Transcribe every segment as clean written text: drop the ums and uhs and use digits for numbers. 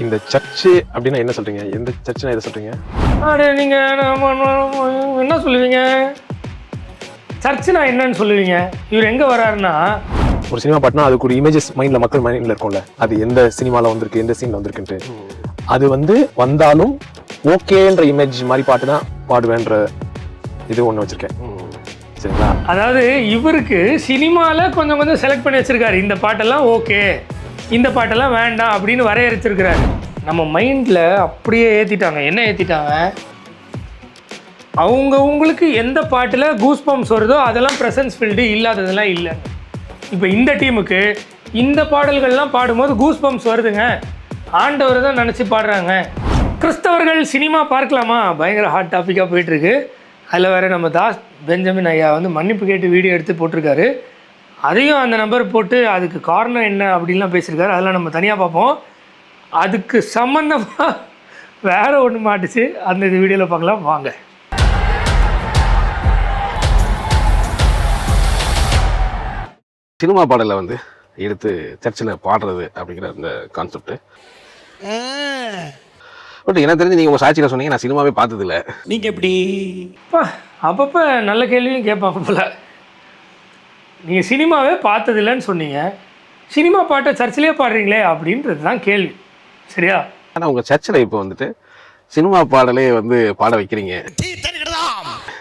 இந்த சர்ச்சு அப்படின்னா என்ன சொல்றீங்க? எந்த சர்ச்சுனா எதை சொல்றீங்க? அடே நீங்க என்ன சொல்லுவீங்க? சர்ச்சுனா என்னன்னு சொல்லுவீங்க? இவர் எங்க வராருன்னா, ஒரு சினிமா பாட்டுனா அதுக்கு ஒரு இமேஜஸ் மைண்ட்ல மக்கள் மைண்ட்ல இருக்கும்ல, அது எந்த சினிமால வந்திருக்கு, எந்த சீன்ல வந்திருக்குன்ட்டு. அது வந்தாலும் ஓகேன்ற இமேஜ் மாதிரி பாட்டு தான் பாடுவேன்ற இது ஒன்று வச்சிருக்கேன். சரிங்களா? அதாவது இவருக்கு சினிமால கொஞ்சம் கொஞ்சம் செலக்ட் பண்ணி வச்சிருக்காரு. இந்த பாட்டெல்லாம் ஓகே, இந்த பாட்டெல்லாம் வேண்டாம் அப்படின்னு வரையறுச்சிருக்கிறாரு. நம்ம மைண்டில் அப்படியே ஏற்றிட்டாங்க. என்ன ஏற்றிட்டாங்க? அவங்களுக்கு எந்த பாட்டில் கூஸ் பம்ப்ஸ் வருதோ அதெல்லாம் ப்ரெசன்ஸ் ஃபீல்டு, இல்லாததெல்லாம் இல்லை. இப்போ இந்த டீமுக்கு இந்த பாடல்கள்லாம் பாடும்போது கூஸ் பம்ப்ஸ் வருதுங்க, ஆண்டவர் தான் நினச்சி பாடுறாங்க. கிறிஸ்தவர்கள் சினிமா பார்க்கலாமா? பயங்கர ஹாட் டாப்பிக்காக போயிட்டுருக்கு. அதில் வேறு நம்ம தாஸ் பெஞ்சமின் ஐயா மன்னிப்பு கேட்டு வீடியோ எடுத்து போட்டிருக்காரு. அதையும் அந்த நம்பர் போட்டு அதுக்கு காரணம் என்ன அப்படின்லாம் பேசியிருக்காரு. அதெல்லாம் நம்ம தனியாக பார்ப்போம். அதுக்கு சம்மந்தமாக வேறு ஒன்று மாட்டுச்சு, அந்த இது வீடியோவில் பார்க்கலாம் வாங்க. சினிமா பாடலை எடுத்து சர்ச்சில் பாடுறது அப்படிங்கிற அந்த கான்செப்ட். பட் எனக்கு தெரிஞ்சு நீங்கள் உங்கள் சாட்சியில் சொன்னீங்க, நான் சினிமாவே பார்த்ததில்ல. நீங்கள் எப்படி அப்பப்போ நல்ல கேள்வியும் கேட்பாங்க போல. நீங்கள் சினிமாவே பார்த்ததில்லைன்னு சொன்னீங்க, சினிமா பாட்டை சர்ச்சிலே பாடுறீங்களே அப்படின்றது தான் கேள்வி. சரியா? ஆனால் உங்கள் சர்ச்சில் இப்போ சினிமா பாடலே பாட வைக்கிறீங்க,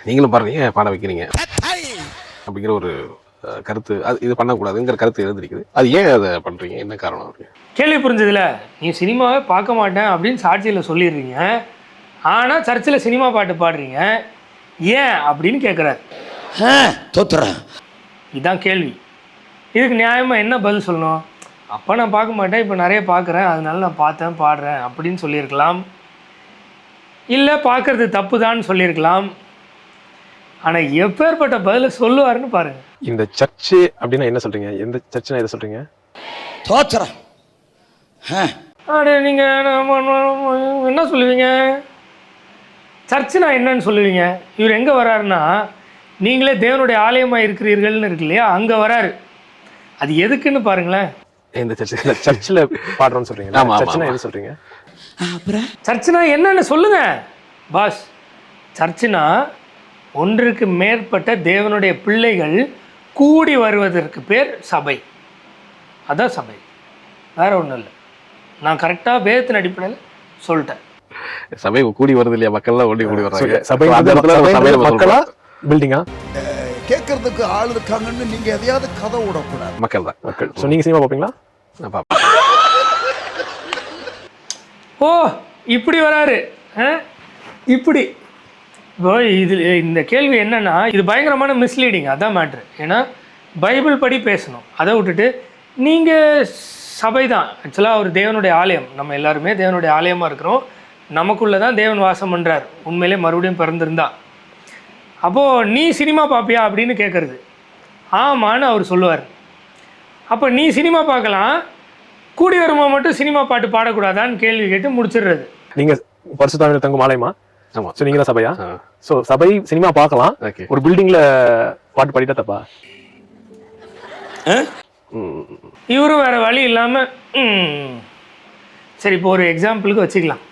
நீங்களும் பாடுறீங்க, பாட வைக்கிறீங்க அப்படிங்கிற ஒரு கருத்து, அது இது பண்ணக்கூடாதுங்கிற கருத்து எழுந்திருக்குது. அது ஏன் அதை பண்ணுறீங்க? என்ன காரணம்? கேள்வி புரிஞ்சதில்ல. நீ சினிமாவே பார்க்க மாட்டேன் அப்படின்னு சாட்சியில் சொல்லிடுறீங்க, ஆனால் சர்ச்சில் சினிமா பாட்டு பாடுறீங்க, ஏன் அப்படின்னு கேட்குறாரு. தோத்துறேன், இதுதான் கேள்வி. இதுக்கு நியாயமாக என்ன பதில் சொல்லணும்? அப்போ நான் பார்க்க மாட்டேன், இப்போ நிறைய பார்க்குறேன், அதனால நான் பார்த்தேன் பாடுறேன் அப்படின்னு சொல்லியிருக்கலாம். இல்லை பார்க்குறது தப்பு தான் சொல்லியிருக்கலாம். ஆனால் எப்பேற்பட்ட பதிலை சொல்லுவாருன்னு பாருங்க. இந்த சர்ச்சு அப்படின்னா என்ன சொல்றீங்க? எந்த சர்ச்சுனா எதை சொல்றீங்க? தோத்துறேன். அடே நீங்கள் என்ன சொல்லுவீங்க? சர்ச்சுனா என்னன்னு சொல்லுவீங்க? இவர் எங்கே வராருன்னா, நீங்களே தேவனுடைய ஆலயமாக இருக்கிறீர்கள்னு இருக்கு இல்லையா, அங்கே வராரு. அது எதுக்குன்னு பாருங்களேன். இந்த சர்ச்சில் பாடுறோம்னு சொல்றீங்க. சர்ச்சுனா எது சொல்றீங்க? சர்ச்சுனா என்னன்னு சொல்லுங்க பாஸ். சர்ச்சுனா ஒன்றுக்கு மேற்பட்ட தேவனுடைய பிள்ளைகள் கூடி வருவதற்கு பேர் சபை. அதான் சபை, வேற ஒன்றும் இல்லை. நான் கரெக்டாக வேதத்தின் அடிப்படையில் சொல்லிட்டேன். சபை கூடி வருது இல்லையா, மக்கள்லாம் ஓடி கூடி வர்றாங்க. சபை மக்களா பில்டிங்கா? கேட்கறதுக்கு ஆள் இருக்காங்கன்னு நீங்க எதையாவது கதை விடக்கூடாது. மக்கள் தான் மக்கள். ஸோ நீங்கள் சினிமா பார்ப்பீங்களா? நான் பார்ப்பேன். ஓ இப்படி வராரு, இப்படி. இப்போ இது இந்த கேள்வி என்னென்னா, இது பயங்கரமான மிஸ்லீடிங். அதான் மேட்ரு. ஏன்னா பைபிள் படி பேசணும். அதை விட்டுட்டு நீங்கள் சபை தான் ஆக்சுவலாக ஒரு தேவனுடைய ஆலயம், நம்ம எல்லாருமே தேவனுடைய ஆலயமாக இருக்கிறோம், நமக்குள்ளே தான் தேவன் வாசம் பண்ணுறார் உண்மையிலே மறுபடியும் பிறந்திருந்தா. அப்போது நீ சினிமா பார்ப்பியா அப்படின்னு கேட்குறது. ஆமான்னு அவர் சொல்லுவார். அப்போ நீ சினிமா பார்க்கலாம், கூடி வருமா மட்டும் சினிமா பாட்டு பாடக்கூடாதான்னு கேள்வி கேட்டு முடிச்சிடுறது. நீங்கள் பரிசுத்தாவியில் தங்கும் ஆலயமா? ஆமாம். ஸோ நீங்கள் தான் சபையா? ஸோ சபை சினிமா பார்க்கலாம், ஒரு பில்டிங்கில் பாட்டு பாடிட்டா தப்பா? இவரும் வேறு வழி இல்லாமல் சரி, இப்போ ஒரு எக்ஸாம்பிளுக்கு வச்சுக்கலாம்.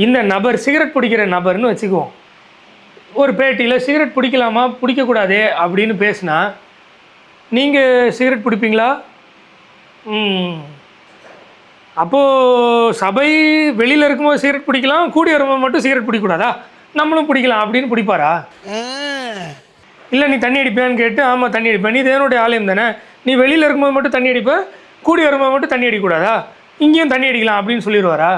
இந்த நபர் சிகரெட் பிடிக்கிற நபர்னு வச்சுக்குவோம். ஒரு பேட்டியில் சிகரெட் பிடிக்கலாமா பிடிக்கக்கூடாதே அப்படின்னு பேசுனா நீங்கள் சிகரெட் பிடிப்பீங்களா? அப்போது சபை வெளியில் இருக்கும்போது சிகரெட் பிடிக்கலாம், கூடி வரும்போது மட்டும் சிகரெட் பிடிக்கக்கூடாதா? நம்மளும் பிடிக்கலாம் அப்படின்னு பிடிப்பாரா? இல்லை நீ தண்ணி அடிப்பியான்னு கேட்டு, ஆமாம் தண்ணி அடிப்பேன், நீ தேவனுடைய ஆலயம் தானே, நீ வெளியில் இருக்கும்போது மட்டும் தண்ணி அடிப்ப, கூடி வரும்போது மட்டும் தண்ணி அடிக்கக்கூடாதா? இங்கேயும் தண்ணி அடிக்கலாம் அப்படின்னு சொல்லிடுவாரா?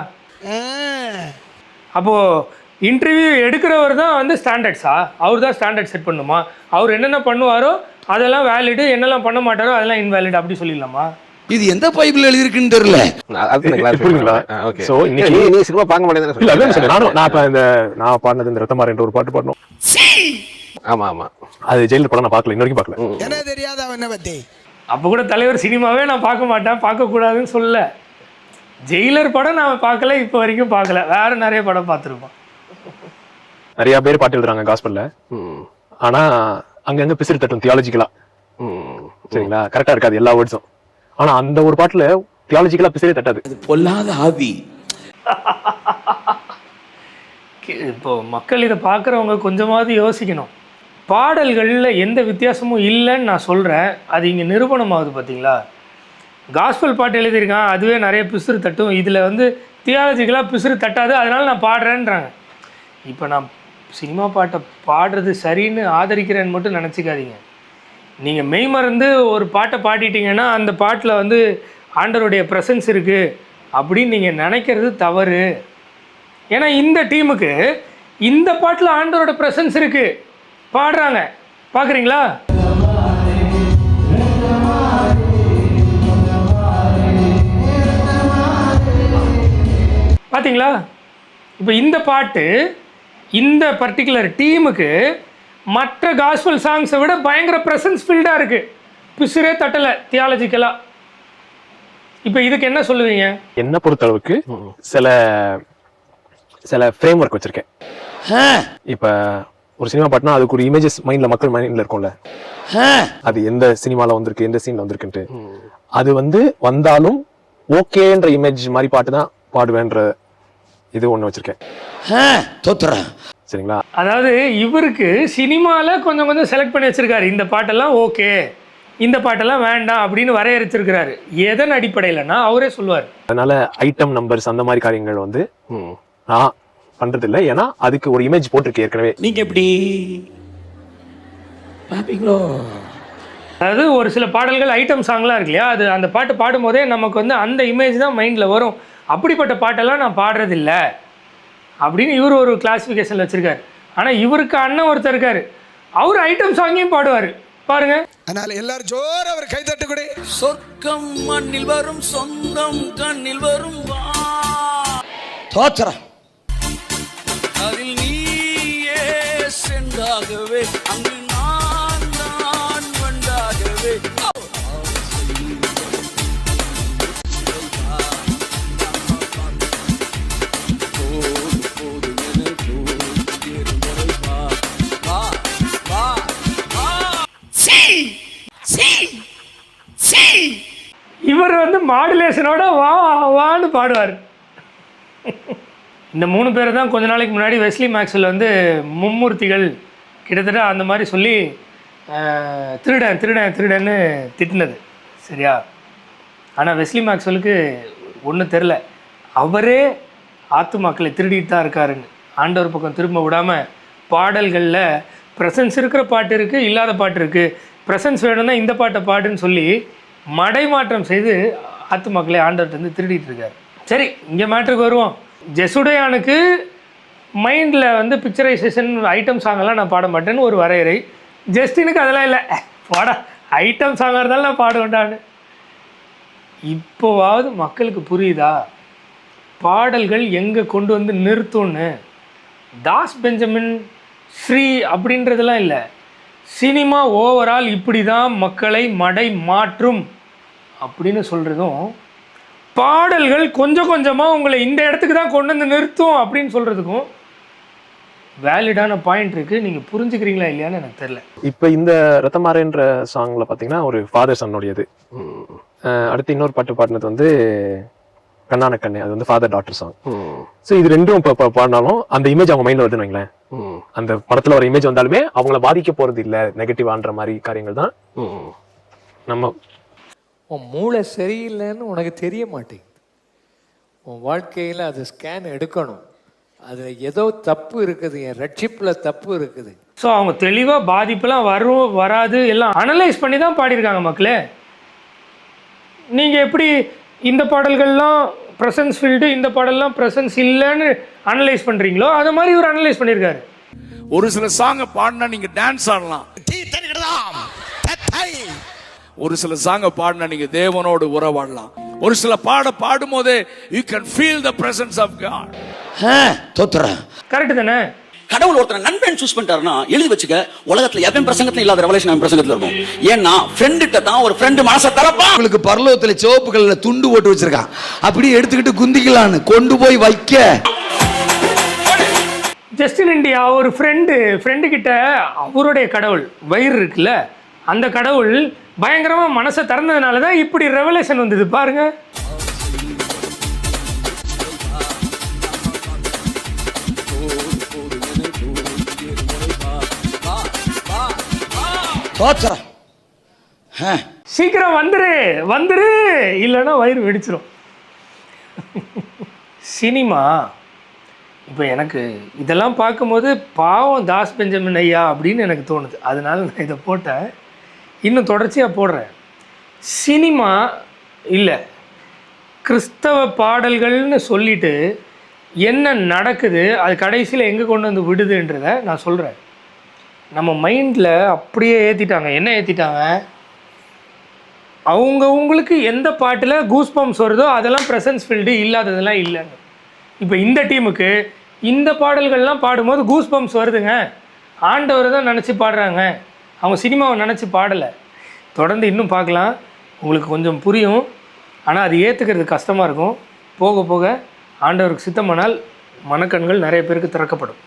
அப்போது இன்டர்வியூ எடுக்கிறவர் தான் ஸ்டாண்டர்ட்ஸா? அவர் தான் ஸ்டாண்டர்ட் செட் பண்ணுமா? அவர் என்னென்ன பண்ணுவாரோ அதெல்லாம் வேலிடு, என்னெல்லாம் பண்ண மாட்டாரோ அதெல்லாம் இன்வேலிட் அப்படி சொல்லிடலாமா? இது எந்த பைபிள் எழுதிருக்குன்னு தெரியல. ஸோ இன்னைக்கு நீ சினிமா பார்க்க மாட்டேங்குது. நான் பாடினது இந்த ரத்தமார் என்ற ஒரு பாட்டு பாடணும். ஆமா ஆமா, அது ஜெயிலர் படம் நான் பார்க்கல, இன்ன வரைக்கும் பார்க்கல. என்ன தெரியாத அவனை பத்தி. அப்போ கூட தலைவர் சினிமாவே நான் பார்க்க மாட்டேன், பார்க்கக்கூடாதுன்னு சொல்லல. ஜெயிலர் படம் நான் பார்க்கல, இப்போ வரைக்கும் பார்க்கல. வேற நிறைய படம் பார்த்துருப்போம். நிறைய பேர் பாட்டு எழுதுறாங்க காஸ்பல்ல, ஆனா அங்கங்க பிசிறு தட்டும் தியாலஜிக்கலா. சரிங்களா? கரெக்டா இருக்காது எல்லா வேர்ட்ஸும். ஆனா அந்த ஒரு பாட்டுல தியாலஜிக்கலா பிசரே தட்டாது. பொல்லாத ஆவி. இப்போ மக்கள் இதை பார்க்குறவங்க கொஞ்சமாவது யோசிக்கணும். பாடல்களில் எந்த வித்தியாசமும் இல்லைன்னு நான் சொல்கிறேன். அது இங்கே நிரூபணம் ஆகுது பார்த்தீங்களா? காஸ்பல் பாட்டு எழுதியிருக்கான், அதுவே நிறைய பிசுறு தட்டும். இதில் வந்து தியாலஜிக்கலாக பிசுறு தட்டாது, அதனால் நான் பாடுறேன்றாங்க. இப்போ நான் சினிமா பாட்டை பாடுறது சரின்னு ஆதரிக்கிறேன்னு மட்டும் நினச்சிக்காதீங்க. நீங்கள் மெய்மறந்து ஒரு பாட்டை பாடிட்டீங்கன்னா அந்த பாட்டில் வந்து ஆண்டவருடைய ப்ரெசன்ஸ் இருக்குது அப்படின்னு நீங்கள் நினைக்கிறது தவறு. ஏன்னா இந்த டீமுக்கு இந்த பாட்டில் ஆண்டவரோட ப்ரெசன்ஸ் இருக்குது, பாடுறாங்க. பார்க்குறீங்களா? பார்த்தீங்களா? இப்போ இந்த பாட்டு இந்த பர்டிகுலர் டீமுக்கு மற்ற காஸ்பல் சாங்ஸை விட பயங்கர ப்ரெசன்ஸ் ஃபீல்டாக இருக்குது. பிசுரே தட்டலை தியாலஜிக்கலாக. இப்போ இதுக்கு என்ன சொல்லுவீங்க? என்ன பொறுத்தளவுக்கு சில சில ஃப்ரேம் ஒர்க் வச்சிருக்கேன். இப்போ ஒரு சினிமா பாட்டுனா அதுக்கு ஒரு இமேஜஸ் மைண்ட்ல மக்கள் மைண்ட்ல இருக்கும்ல, அது எந்த சினிமால வந்திருக்கு எந்த சீன்ல வந்திருக்குன்ட்டு, அது வந்து வந்தாலும் ஓகேன்ற இமேஜ் மாதிரி பாட்டு தான் பாடுவேன்ற இது ஒன்று வச்சிருக்கேன். சரிங்களா? அதாவது இவருக்கு சினிமாவில் கொஞ்சம் கொஞ்சம் செலக்ட் பண்ணி வச்சிருக்காரு. இந்த பாட்டெல்லாம் ஓகே, இந்த பாட்டெல்லாம் வேண்டாம் அப்படின்னு வரையறுச்சிருக்கிறாரு. எதன் அடிப்படையிலன்னா அவரே சொல்லுவார். அதனால ஐட்டம் நம்பர்ஸ் அந்த மாதிரி காரியங்கள் வந்து நான் பண்றது இல்லை. ஏன்னா அதுக்கு ஒரு இமேஜ் போட்டிருக்கு ஏற்கனவே. நீங்க எப்படி பாப்பீங்களோ? அதாவது ஒரு சில பாடல்கள் ஐட்டம் சாங்லாம் இருக்கு இல்லையா, அது அந்த பாட்டு பாடும்போதே நமக்கு வந்து அந்த இமேஜ் தான் மைண்டில் வரும். அப்படிப்பட்ட பாட்டெல்லாம் நான் பாடுறதில்ல அப்படின்னு இவர் ஒரு கிளாசிஃபிகேஷனில் வச்சுருக்காரு. ஆனால் இவருக்கு அண்ணன் ஒருத்தர் இருக்கார், அவர் ஐட்டம் சாங்கையும் பாடுவார். பாருங்க. அதனால எல்லாரும் ஜோர அவர் கை தட்டு கூட. சொர்க்கம் மண்ணில் வரும், சொந்தம் கண்ணில் வரும், தோத்திரம் அதில் நீயே சென்றாகவே, அங்கு நான் நான் வந்தாகவே. இவர் வந்து மாடுலேஷனோட வா வான்னு பாடுவார். இந்த 3 பேரை தான் கொஞ்ச நாளைக்கு முன்னாடி வெஸ்லி மேக்ஸ்வெல் வந்து மும்மூர்த்திகள் கிட்டத்தட்ட அந்த மாதிரி சொல்லி திருடன் திருடன் திருடன்னு திட்டினது. சரியா? ஆனால் வெஸ்லி மேக்ஸ்வெலுக்கு ஒன்றும் தெரில, அவரே ஆத்துமாக்களை திருடிட்டு தான் இருக்காருன்னு. ஆண்டவர் பக்கம் திரும்ப விடாமல் பாடல்களில் ப்ரெசன்ஸ் இருக்கிற பாட்டு இருக்குது, இல்லாத பாட்டு இருக்குது. ப்ரெசன்ஸ் வேணும்னா இந்த பாட்டை பாடுன்னு சொல்லி மடைமாற்றம் செய்து ஆத்துமாக்களை ஆண்டவர்கிட்ட வந்து திருடிட்டு இருக்காரு. சரி, இங்கே மேட்ருக்கு வருவோம். ஜெசுடையானுக்கு மைண்டில் வந்து பிக்சரைசேஷன் ஐட்டம் சாங்கெல்லாம் நான் பாட மாட்டேன்னு ஒரு வரையறை. ஜஸ்டினுக்கு அதெல்லாம் இல்லை, பாட ஐட்டம் சாங்காக இருந்தாலும் நான் பாட வேண்டான்னு. இப்போவாவது மக்களுக்கு புரியுதா பாடல்கள் எங்கே கொண்டு வந்து நிறுத்தும்னு? தாஸ் பெஞ்சமின் ஸ்ரீ அப்படின்றதெல்லாம் இல்லை. சினிமா ஓவரால் இப்படி தான் மக்களை மடை மாற்றும் அப்படின்னு சொல்கிறதும், பாடல்கள் கொஞ்சம் கொஞ்சமாக உங்களை இந்த இடத்துக்கு தான் கொண்டு வந்து நிறுத்தும் அப்படின்னு சொல்கிறதுக்கும் வேலிடான பாயிண்ட் இருக்குது. நீங்கள் புரிஞ்சுக்கிறீங்களா இல்லையான்னு எனக்கு தெரியல. இப்போ இந்த ரத்தமாறேன்ற சாங்ல பார்த்தீங்கன்னா ஒரு ஃபாதர் சன்னுடையது. அடுத்து இன்னொரு பாட்டு பாடினது வந்து கண்ணான கண்ணே, அது வந்து ஃபாதர் டாட்டர் சாங். ஸோ இது ரெண்டும் இப்போ பாடினாலும் அந்த இமேஜ் அவங்க மைண்டில் வருதுன்னு வைங்களேன். அந்த படத்தில் வர இமேஜ் வந்தாலுமே அவங்கள பாதிக்க போகிறது இல்லை, நெகட்டிவான்ற மாதிரி காரியங்கள் தான். நம்ம உன் மூளை சரியில்லைன்னு உனக்கு தெரிய மாட்டேங்குது. உன் வாழ்க்கையில் அது ஸ்கேன் எடுக்கணும். அதில் ஏதோ தப்பு இருக்குது, என் ரட்சிப்பில் தப்பு இருக்குது. ஸோ அவங்க தெளிவாக பாதிப்பெல்லாம் வரும் வராது எல்லாம் அனலைஸ் பண்ணி தான் பாடியிருக்காங்க மக்களே. நீங்கள் எப்படி இந்த பாடல்கள்லாம் ப்ரெசன்ஸ் ஃபீல்டு, இந்த பாடல்லாம் ப்ரெசன்ஸ் இல்லைன்னு அனலைஸ் பண்ணுறீங்களோ அது மாதிரி இவர் அனலைஸ் பண்ணியிருக்காரு. ஒரு சில சாங்கை பாடினா நீங்க டான்ஸ் ஆடலாம், ஒரு சில சாங்கை பாடினா நீங்க தேவனோடு உறவாடலாம். ஒரு சில பாடும் போதே you can feel the presence of God. Correct தானே? கடவுள் ஒருத்தர் நண்பன் சூஸ் பண்ணிட்டாருன்னா எழுதி வச்சுக்க, உலகத்துல எவன் பிரசங்கத்துல இல்லாத ரெவலேஷன் அவன் பிரசங்கத்துல இருக்கும். ஏன்னா ஃப்ரெண்ட்ட தான் ஒரு ஃப்ரெண்ட் மனசை தரப்பா. உங்களுக்கு பரலோகத்துல சிவப்பு கல்ல துண்டு போட்டு வச்சிருக்கான், அப்படியே எடுத்துக்கிட்டு குந்திக்கலான்னு கொண்டு போய் வைக்க. ஜஸ்டின் இண்டியா ஒரு ஃப்ரெண்டு கிட்ட அவருடைய கடவுள் வயிறு இருக்குல்ல, அந்த கடவுள் பயங்கரமாக மனசை திறந்ததுனால தான் இப்படி ரெவலேஷன் வந்தது பாருங்க. தோச்சா சீக்கிரம் வந்துரு வந்துரு, இல்லைன்னா வயிறு வெடிச்சிரும். சினிமா இப்போ எனக்கு இதெல்லாம் பார்க்கும்போது பாவம் தாஸ் பெஞ்சமின் ஐயா அப்படின்னு எனக்கு தோணுது. அதனால நான் இதை போட்டேன், இன்னும் தொடர்ச்சியாக போடுறேன். சினிமா இல்லை, கிறிஸ்தவ பாடல்கள்னு சொல்லிட்டு என்ன நடக்குது, அது கடைசியில் எங்கே கொண்டு வந்து விடுதுன்றதை நான் சொல்கிறேன். நம்ம மைண்டில் அப்படியே ஏற்றிட்டாங்க. என்ன ஏற்றிட்டாங்க, அவங்களுக்கு எந்த பாட்டில் கூஸ் பம்ப்ஸ் வருதோ அதெல்லாம் ப்ரெசன்ஸ் ஃபீல்டு, இல்லாததெல்லாம் இல்லைன்னு. இப்போ இந்த டீமுக்கு இந்த பாடல்கள்லாம் பாடும்போது கூஸ் பம்ப்ஸ் வருதுங்க, ஆண்டவர் தான் நினச்சி பாடுறாங்க, அவங்க சினிமாவை நினச்சி பாடலை. தொடர்ந்து இன்னும் பார்க்கலாம், உங்களுக்கு கொஞ்சம் புரியும். ஆனால் அது ஏற்றுக்கிறது கஷ்டமாக இருக்கும். போக போக ஆண்டவருக்கு சித்தமானால் மனக்கண்கள் நிறைய பேருக்கு திறக்கப்படும்.